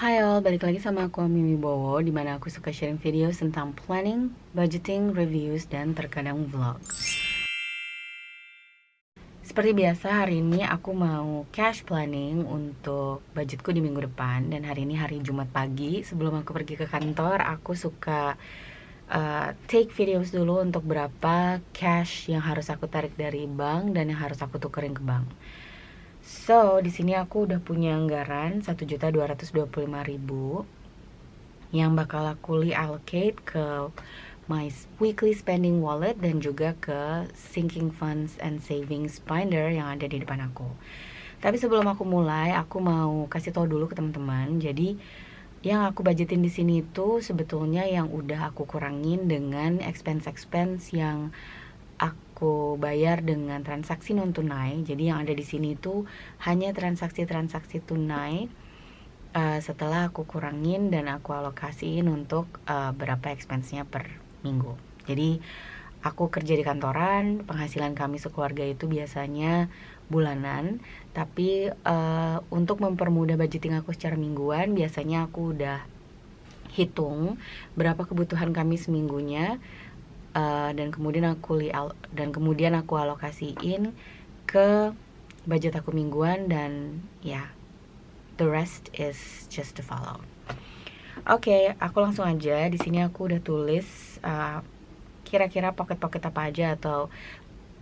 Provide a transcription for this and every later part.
Hai all, balik lagi sama aku Mimi Bowo, dimana aku suka sharing video tentang planning, budgeting, reviews, dan terkadang vlog. Seperti biasa, hari ini aku mau cash planning untuk budgetku di minggu depan. Dan hari ini hari Jumat pagi, sebelum aku pergi ke kantor, aku suka take videos dulu untuk berapa cash yang harus aku tarik dari bank dan yang harus aku tukerin ke bank. So, di sini aku udah punya anggaran 1.225.000 yang bakal aku allocate ke my weekly spending wallet dan juga ke sinking funds and savings binder yang ada di depan aku. Tapi sebelum aku mulai, aku mau kasih tahu dulu ke teman-teman. Jadi yang aku budgetin di sini itu sebetulnya yang udah aku kurangin dengan expense yang aku bayar dengan transaksi non tunai. Jadi yang ada di sini itu hanya transaksi-transaksi tunai setelah aku kurangin dan aku alokasiin untuk berapa expense-nya per minggu. Jadi aku kerja di kantoran, penghasilan kami sekeluarga itu biasanya bulanan, tapi untuk mempermudah budgeting aku secara mingguan, biasanya aku udah hitung berapa kebutuhan kami seminggunya, dan kemudian aku alokasiin ke budget aku mingguan, dan ya, the rest is just to follow. Oke, aku langsung aja. Di sini aku udah tulis kira-kira pocket-pocket apa aja atau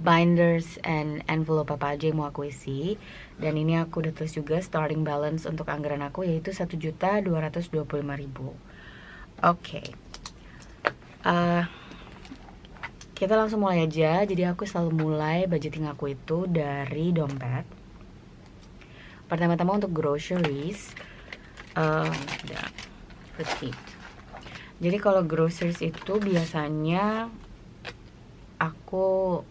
binders and envelope apa aja yang mau aku isi. Dan ini aku udah tulis juga starting balance untuk anggaran aku, yaitu 1.225.000. Oke. Kita langsung mulai aja. Jadi aku selalu mulai budgeting aku itu dari dompet. Pertama-tama untuk groceries, receipt. Jadi kalau groceries itu biasanya aku,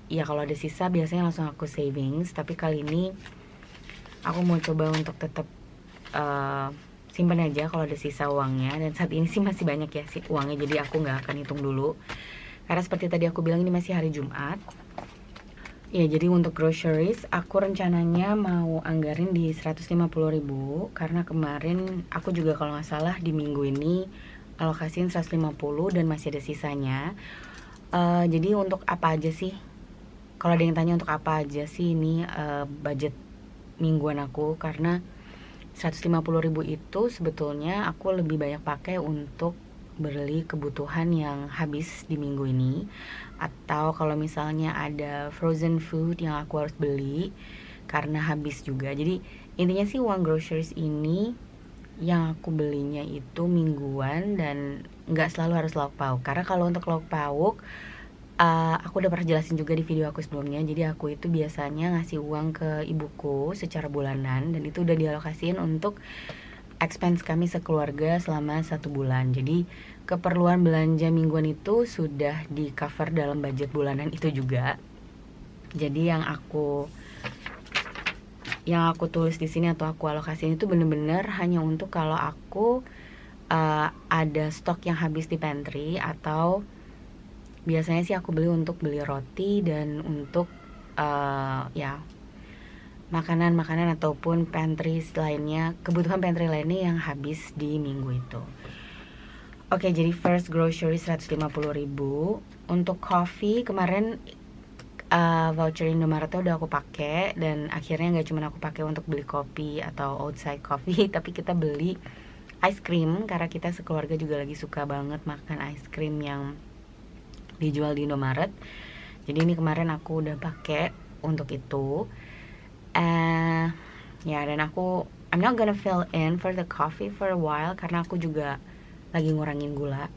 ya kalau ada sisa biasanya langsung aku savings. Tapi kali ini aku mau coba untuk tetap simpan aja kalau ada sisa uangnya. Dan saat ini sih masih banyak ya sih uangnya, jadi aku nggak akan hitung dulu. Karena seperti tadi aku bilang, ini masih hari Jumat. Ya, jadi untuk groceries aku rencananya mau anggarin di 150.000, karena kemarin aku juga kalau nggak salah di minggu ini alokasiin 150 dan masih ada sisanya. Jadi untuk apa aja sih? Kalau ada yang tanya untuk apa aja sih ini budget mingguan aku, karena 150.000 itu sebetulnya aku lebih banyak pakai untuk beli kebutuhan yang habis di minggu ini, atau kalau misalnya ada frozen food yang aku harus beli karena habis juga. Jadi intinya sih uang groceries ini yang aku belinya itu mingguan dan nggak selalu harus lauk pauk. Karena kalau untuk lauk pauk aku udah pernah jelasin juga di video aku sebelumnya. Jadi aku itu biasanya ngasih uang ke ibuku secara bulanan, dan itu udah dialokasiin untuk expense kami sekeluarga selama 1 bulan. Jadi keperluan belanja mingguan itu sudah di cover dalam budget bulanan itu juga. Jadi yang aku tulis di sini atau aku alokasiin itu bener-bener hanya untuk kalau aku ada stok yang habis di pantry, atau biasanya sih aku beli untuk beli roti dan untuk ya makanan-makanan ataupun pantry lainnya, kebutuhan pantry lainnya yang habis di minggu itu. Oke, jadi first grocery 150.000. Untuk coffee kemarin voucher Indomaret udah aku pakai, dan akhirnya nggak cuma aku pakai untuk beli kopi atau outside coffee tapi kita beli ice cream karena kita sekeluarga juga lagi suka banget makan ice cream yang dijual di Indomaret. Jadi ini kemarin aku udah pakai untuk itu. Ya, dan I'm not gonna fill in for the coffee for a while karena aku juga lagi ngurangin gula.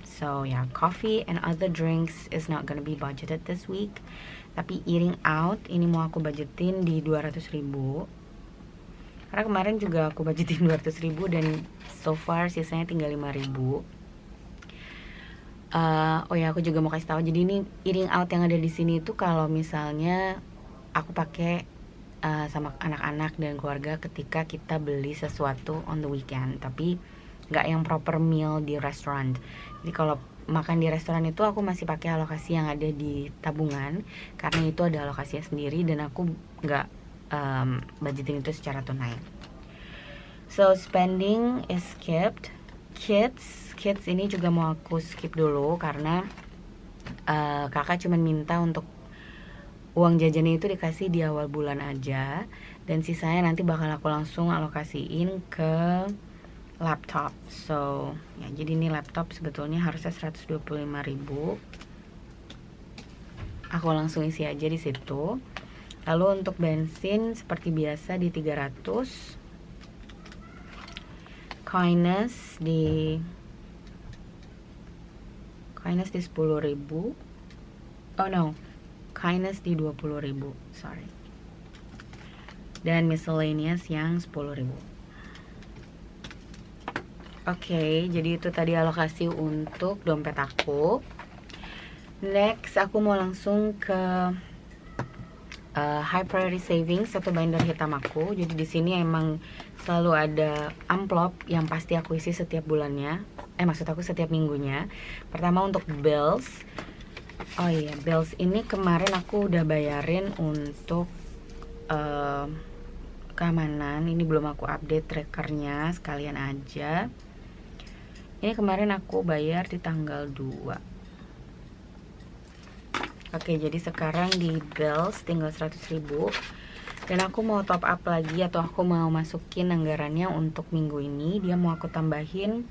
So yeah, coffee and other drinks is not gonna be budgeted this week. Tapi eating out ini mau aku budgetin di 200.000. Karena kemarin juga aku budgetin 200.000 dan so far sisanya tinggal 5.000. Oh ya, aku juga mau kasih tahu. Jadi ini eating out yang ada di sini itu kalau misalnya aku pakai sama anak-anak dan keluarga ketika kita beli sesuatu on the weekend, tapi nggak yang proper meal di restoran. Jadi kalau makan di restoran itu aku masih pakai alokasi yang ada di tabungan, karena itu ada alokasinya sendiri dan aku nggak budgeting itu secara tunai. So spending is skipped. Kids ini juga mau aku skip dulu karena kakak cuman minta untuk uang jajannya itu dikasih di awal bulan aja, dan sisanya nanti bakal aku langsung alokasiin ke laptop. So ya, jadi ini laptop sebetulnya harusnya 125.000, aku langsung isi aja di situ. Lalu untuk bensin seperti biasa di 300, Kindness di 10.000. Oh no, Kindness di 20.000, sorry. Dan miscellaneous yang 10.000. Oke, jadi itu tadi alokasi untuk dompet aku. Next, aku mau langsung ke high priority savings atau binder hitam aku. Jadi di sini emang selalu ada amplop yang pasti aku isi setiap bulannya. Maksud aku setiap minggunya. Pertama untuk bills. Oh iya, bills ini kemarin aku udah bayarin untuk keamanan. Ini belum aku update trackernya, sekalian aja. Ini kemarin aku bayar di tanggal 2. Oke, jadi sekarang di bills tinggal 100.000. Dan aku mau top up lagi, atau aku mau masukin anggarannya untuk minggu ini. Dia mau aku tambahin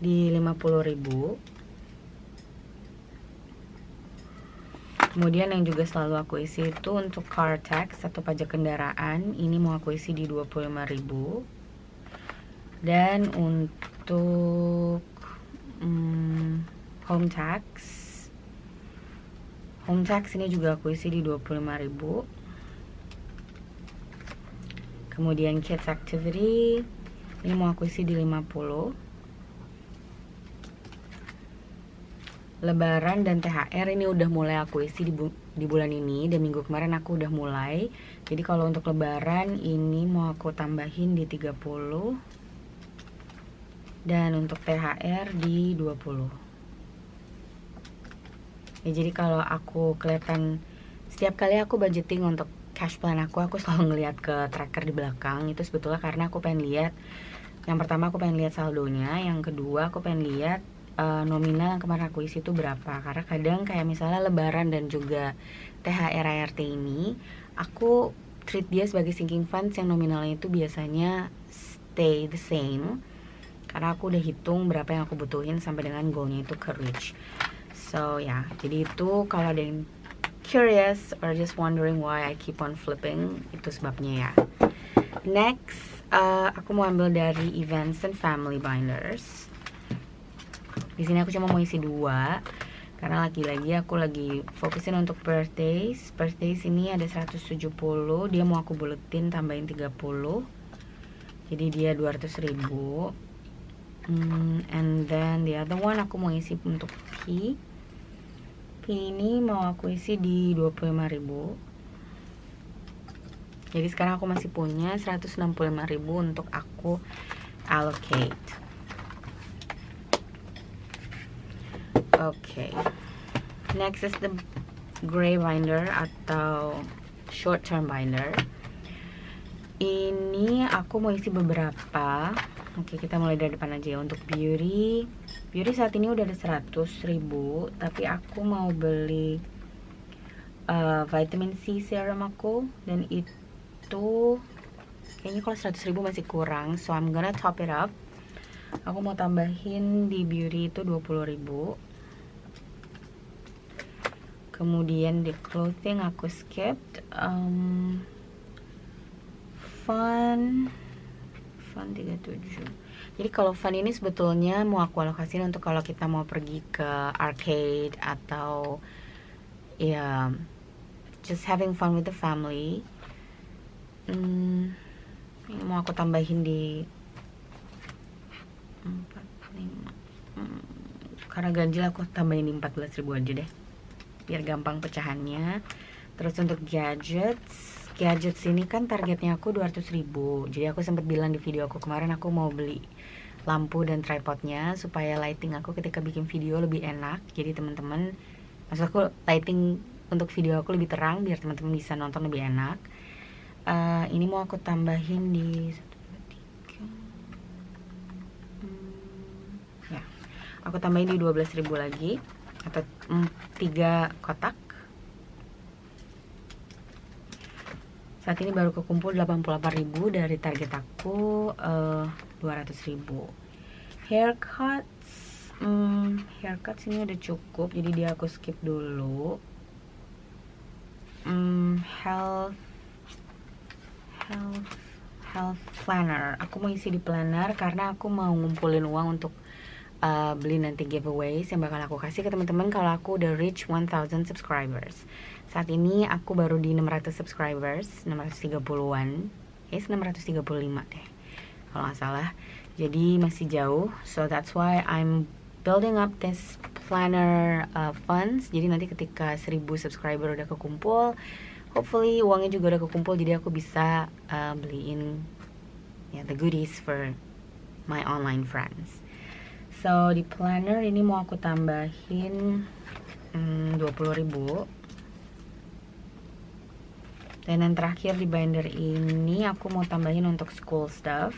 di 50.000. Kemudian yang juga selalu aku isi itu untuk car tax atau pajak kendaraan. Ini mau aku isi di 25.000. Dan untuk home tax ini juga aku isi di 25.000. Kemudian kids activity ini mau aku isi di 50. Lebaran dan THR ini udah mulai aku isi di bulan ini, dan minggu kemarin aku udah mulai. Jadi kalau untuk lebaran ini mau aku tambahin di 30. Dan untuk THR di 20. Ya, jadi kalau aku kelihatan setiap kali aku budgeting untuk cash plan aku selalu ngeliat ke tracker di belakang. Itu sebetulnya karena aku pengen lihat, yang pertama aku pengen lihat saldonya, yang kedua aku pengen lihat nominal yang kemarin aku isi itu berapa. Karena kadang kayak misalnya lebaran dan juga THR ART ini aku treat dia sebagai sinking funds yang nominalnya itu biasanya stay the same, karena aku udah hitung berapa yang aku butuhin sampai dengan goalnya itu ke reach. So ya, jadi itu kalau ada yang curious or just wondering why I keep on flipping, itu sebabnya ya. Next, aku mau ambil dari events and family binders. Di sini aku cuma mau isi 2 karena lagi-lagi aku lagi fokusin untuk birthdays. Birthdays ini ada 170, dia mau aku buletin tambahin 30. Jadi dia 200.000. And then the other one aku mau isi untuk P ini mau aku isi di 25.000. Jadi sekarang aku masih punya 165.000 untuk aku allocate. Okay, next is the gray binder atau short term binder. Ini aku mau isi beberapa. Oke, kita mulai dari depan aja ya. Untuk beauty saat ini udah ada 100.000, tapi aku mau beli vitamin C serum aku, dan itu kayaknya kalau 100.000 masih kurang, so I'm gonna top it up. Aku mau tambahin di beauty itu 20.000. Kemudian di clothing aku skipped. Fun 37. Jadi kalau fun ini sebetulnya mau aku alokasiin untuk kalau kita mau pergi ke arcade atau ya just having fun with the family. Ini mau aku tambahin di 4, 5. Karena ganjil aku tambahin di 14.000 aja deh, biar gampang pecahannya. Terus untuk gadgets ini kan targetnya aku 200.000. Jadi aku sempat bilang di video aku kemarin, aku mau beli lampu dan tripodnya supaya lighting aku ketika bikin video lebih enak. Jadi teman-teman, maksud aku lighting untuk video aku lebih terang biar teman-teman bisa nonton lebih enak. Ini mau aku tambahin di 1, 2, 3, Aku tambahin di 12.000 lagi, atau 3 kotak. Saat ini baru kekumpul 88.000 dari target aku 200.000. Haircuts ini udah cukup, jadi dia aku skip dulu. Health planner, aku mau isi di planner karena aku mau ngumpulin uang untuk beli nanti giveaways yang bakal aku kasih ke teman-teman kalau aku udah reach 1000 subscribers. Saat ini aku baru di 600 subscribers, 630-an, 635 deh kalau nggak salah. Jadi masih jauh, so that's why I'm building up this planner funds. Jadi nanti ketika 1000 subscriber udah kekumpul, hopefully uangnya juga udah kekumpul, jadi aku bisa beliin the goodies for my online friends. So di planner ini mau aku tambahin 20.000. Dan yang terakhir di binder ini aku mau tambahin untuk school stuff.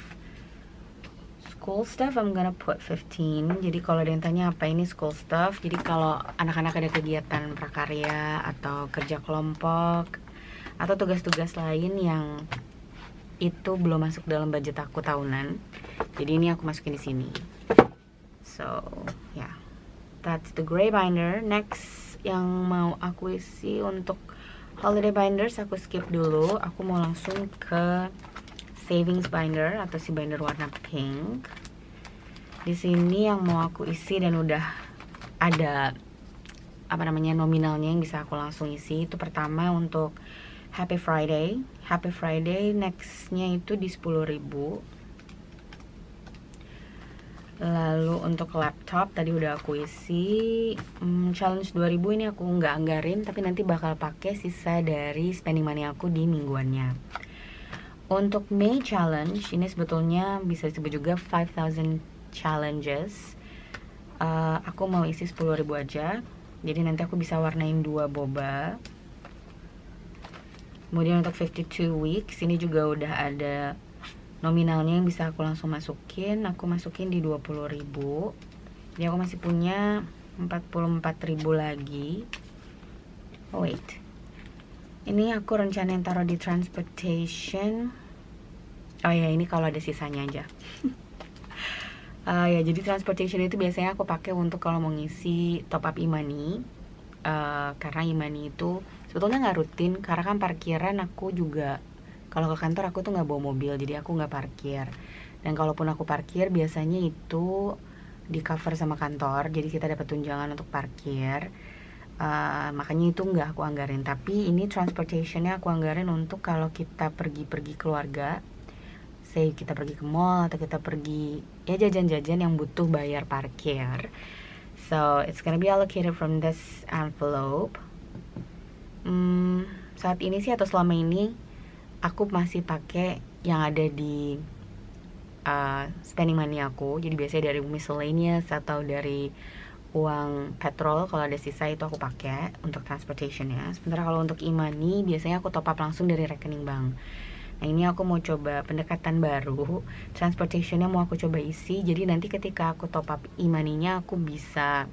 School stuff I'm gonna put 15. Jadi kalau ada yang tanya apa ini school stuff, jadi kalau anak-anak ada kegiatan prakarya atau kerja kelompok atau tugas-tugas lain yang itu belum masuk dalam budget aku tahunan, jadi ini aku masukin di sini. So yeah, that's the gray binder. Next yang mau aku isi untuk holiday binders aku skip dulu. Aku mau langsung ke savings binder atau si binder warna pink. Di sini yang mau aku isi dan udah ada nominalnya yang bisa aku langsung isi. Itu pertama untuk Happy Friday. Happy Friday nextnya itu di 10.000. Lalu untuk laptop tadi udah aku isi. Challenge 2000 ini aku nggak anggarin, tapi nanti bakal pakai sisa dari spending money aku di mingguannya. Untuk May challenge ini sebetulnya bisa disebut juga 5000 challenges. Aku mau isi 10.000 aja. Jadi nanti aku bisa warnain 2 boba. Kemudian untuk 52 weeks ini juga udah ada nominalnya yang bisa aku langsung masukin. Aku masukin di 20.000. Jadi aku masih punya 44.000 lagi. Oh wait, ini aku rencanain taruh di transportation. Oh ya, ini kalau ada sisanya aja. Ya, jadi transportation itu biasanya aku pakai untuk kalau mau ngisi top up e-money. Karena e-money itu sebetulnya nggak rutin, karena kan parkiran aku juga kalau ke kantor aku tuh nggak bawa mobil, jadi aku nggak parkir. Dan kalaupun aku parkir biasanya itu di cover sama kantor, jadi kita dapat tunjangan untuk parkir. Makanya itu nggak aku anggarin. Tapi ini transportationnya aku anggarin untuk kalau kita pergi-pergi keluarga, say kita pergi ke mall atau kita pergi ya jajan-jajan yang butuh bayar parkir. So it's gonna be allocated from this envelope. Saat ini sih atau selama ini aku masih pakai yang ada di spending money aku. Jadi biasanya dari miscellaneous atau dari uang petrol, kalau ada sisa itu aku pakai untuk transportation ya. Sementara kalau untuk e-money biasanya aku top up langsung dari rekening bank. Nah ini aku mau coba pendekatan baru, transportationnya mau aku coba isi. Jadi nanti ketika aku top up e-money-nya aku bisa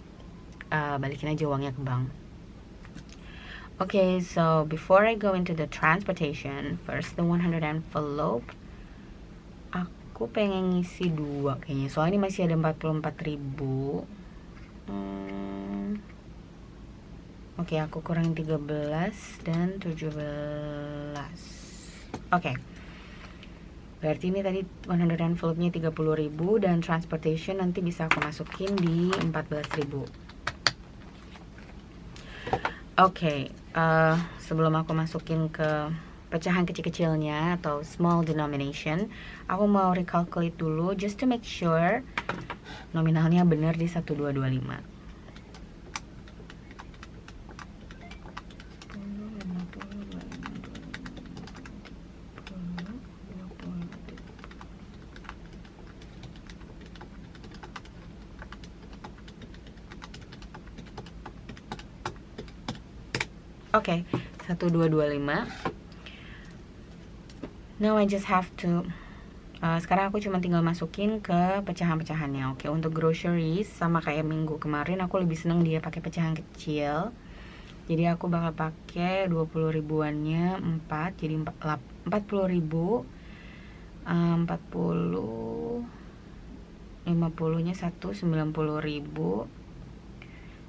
balikin aja uangnya ke bank. Okay, so before I go into the transportation, first the 100 envelope. Aku pengen ngisi 2 kayaknya, soalnya ini masih ada 44.000. Oke, aku kurangin 13 dan 17. Oke. Berarti ini tadi 100 envelope-nya 30.000 dan transportation nanti bisa aku masukin di 14.000. Oke, sebelum aku masukin ke pecahan kecil-kecilnya atau small denomination, aku mau recalculate dulu just to make sure nominalnya benar di 1225. Oke, 1225. Now I just have to Sekarang aku cuma tinggal masukin ke pecahan-pecahannya. Oke, untuk groceries sama kayak minggu kemarin aku lebih seneng dia pakai pecahan kecil. Jadi aku bakal pakai 20 ribuannya 4, jadi 40 ribu. 40 50 nya 1, 90 ribu,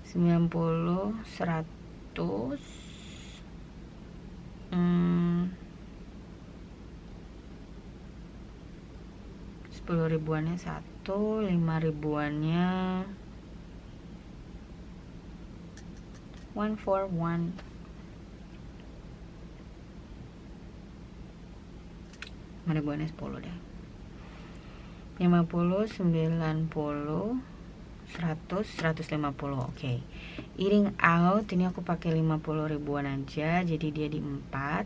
90, 100, 10 ribuannya 1, 5 ribuannya 141, 5 ribuannya 10 deh, 50, 90, 100, 150. Oke. Eating out ini aku pakai 50 ribuan aja, jadi dia di 4.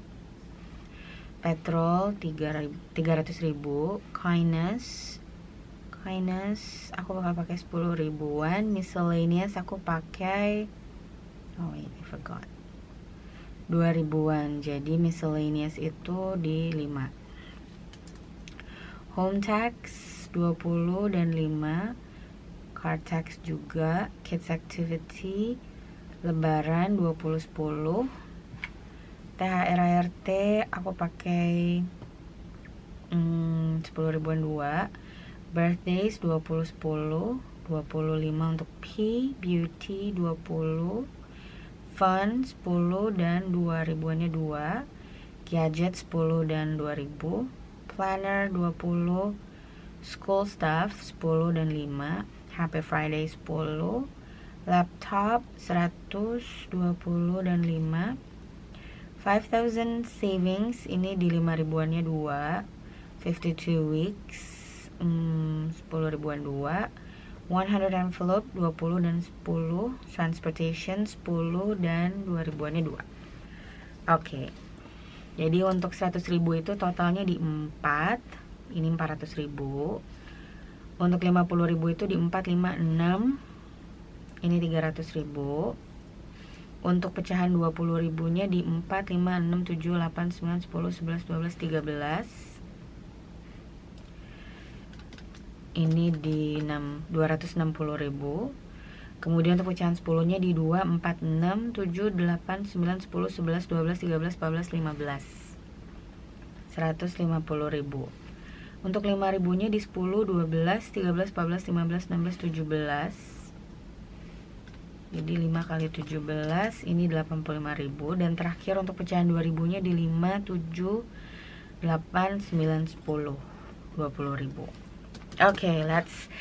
Petrol 300 ribu. Kindness aku bakal pakai 10 ribuan. Miscellaneous aku pakai I forgot 2 ribuan, jadi miscellaneous itu di 5. Home tax 20 dan 5. Car tax juga. Kids activity lebaran 20, 10. THR ART aku pakai 10 ribuan 2. Birthdays 20, 10. 25 untuk P. Beauty 20. Fun 10 dan 2 ribuannya 2. Gadget 10 dan 2 ribu. Planner 20. School stuff 10 dan 5. Happy Friday 10. Laptop 100, 20 dan 5. 5,000 savings ini di 5 ribuannya 2. 52 weeks 10 ribuan 2. 100 envelope 20 dan 10. Transportation 10 dan 2 ribuannya 2. Oke. Jadi untuk 100 ribu itu totalnya di 4. Ini 400 ribu. Untuk 50 ribu itu di 4, 5, 6. Ini 300 ribu. Untuk pecahan 20 ribunya di 4, 5, 6, 7, 8, 9, 10, 11, 12, 13. Ini di 260 ribu. Kemudian untuk pecahan 10 nya di 2, 4, 6, 7, 8, 9, 10, 11, 12, 13, 14, 15. 150 ribu. Untuk 5 ribunya di 10, 12, 13, 14, 15, 16, 17. Jadi 5 kali 17 ini 85 ribu. Dan terakhir untuk pecahan 2 ribunya di 5, 7, 8, 9, 10. 20 ribu. Oke, let's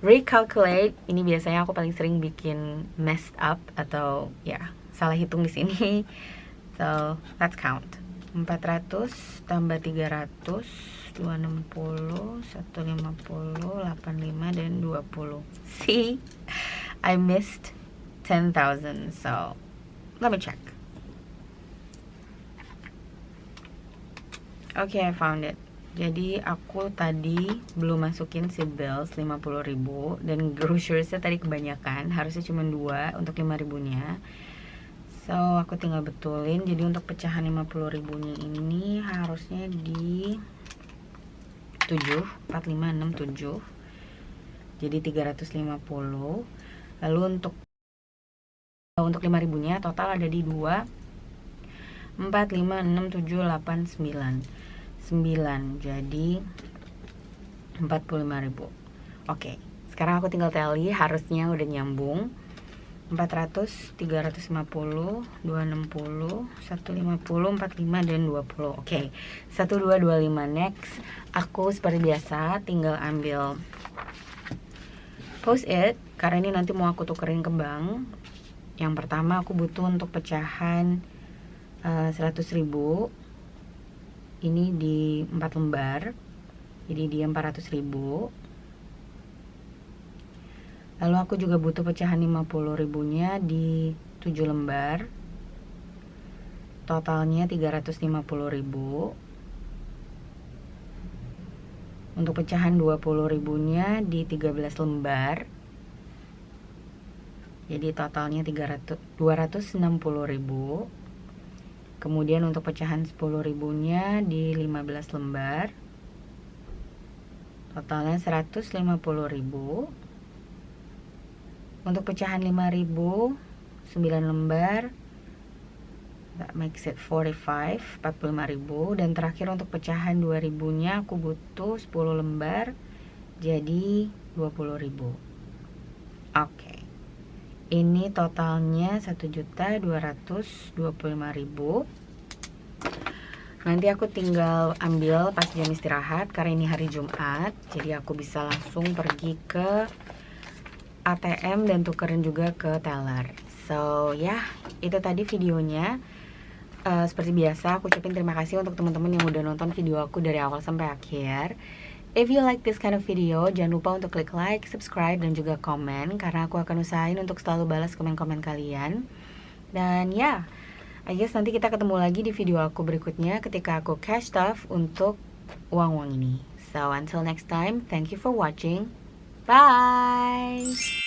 recalculate. Ini biasanya aku paling sering bikin messed up atau ya salah hitung di sini. So, let's count. 400 tambah 300, 260, 150, 85 dan 20. See? I missed 10,000. So, let me check. Okay, I found it. Jadi aku tadi belum masukin si bills 50 ribu. Dan groceries tadi kebanyakan. Harusnya cuma 2 untuk 5 ribunya. So, aku tinggal betulin. Jadi untuk pecahan 50 ribunya ini harusnya di 7, 4, 5, 6, 7. Jadi 350. Lalu untuk 5 ribunya total ada di 2, 4, 5, 6, 7, 8, 9. 9, jadi 45 ribu. Oke, sekarang aku tinggal tally, harusnya udah nyambung. 400, 350, 260, 150, 45 dan 20. Oke, 1225. Next, aku seperti biasa tinggal ambil post it karena ini nanti mau aku tukerin ke bank. Yang pertama aku butuh untuk pecahan 100 ribu. Ini di 4 lembar. Jadi dia 400 ribu. Lalu aku juga butuh pecahan 50 ribunya di 7 lembar. Totalnya 350 ribu. Untuk pecahan 20 ribunya di 13 lembar. Jadi totalnya 260 ribu. Kemudian untuk pecahan 10 ribunya di 15 lembar. Totalnya 150.000. Untuk pecahan 5.000, 9 lembar, that makes it 45 ribu. Dan terakhir untuk pecahan 2.000 nya aku butuh 10 lembar, jadi 20.000. Oke, ini totalnya 1.225.000. Nanti aku tinggal ambil pas jam istirahat karena ini hari Jumat, jadi aku bisa langsung pergi ke ATM dan tukerin juga ke teller. So ya, itu tadi videonya. Seperti biasa, aku ucapin terima kasih untuk teman-teman yang udah nonton video aku dari awal sampai akhir. If you like this kind of video, jangan lupa untuk klik like, subscribe, dan juga komen, karena aku akan usahain untuk selalu balas komen-komen kalian. Dan ya, I guess nanti kita ketemu lagi di video aku berikutnya ketika aku cash stuff untuk uang-uang ini. So until next time, thank you for watching. Bye!